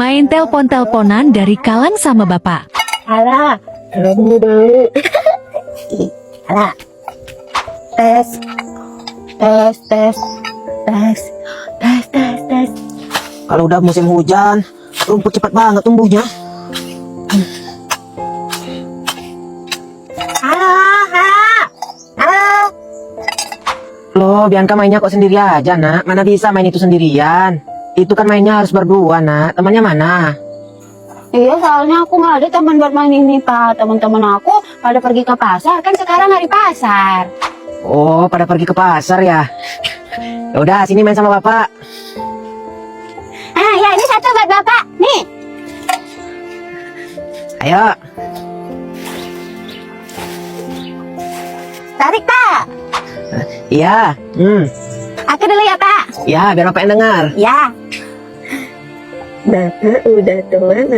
Main telpon-telponan dari Kalang sama bapak. Alah, kamu dulu. Alah. Tes. Tes, tes. Tes. Tes, tes, tes. Kalau udah musim hujan, rumput cepat banget tumbuhnya. Halo, halo. Halo. Loh, Bianca mainnya kok sendiri aja, nak? Mana bisa main itu sendirian? Itu kan mainnya harus berdua, nak. Temannya mana? Iya, soalnya aku nggak ada teman buat main ini, Pak. Teman-teman aku pada pergi ke pasar, kan sekarang hari pasar. Oh, pada pergi ke pasar ya? Ya udah, sini main sama bapak. Ah, ya ini satu buat Bapak. Nih. Ayo. Tarik, Pak. Iya. Aku dulu ya, Pak. Ya, biar bapak yang dengar. Ya. Bapak udah teman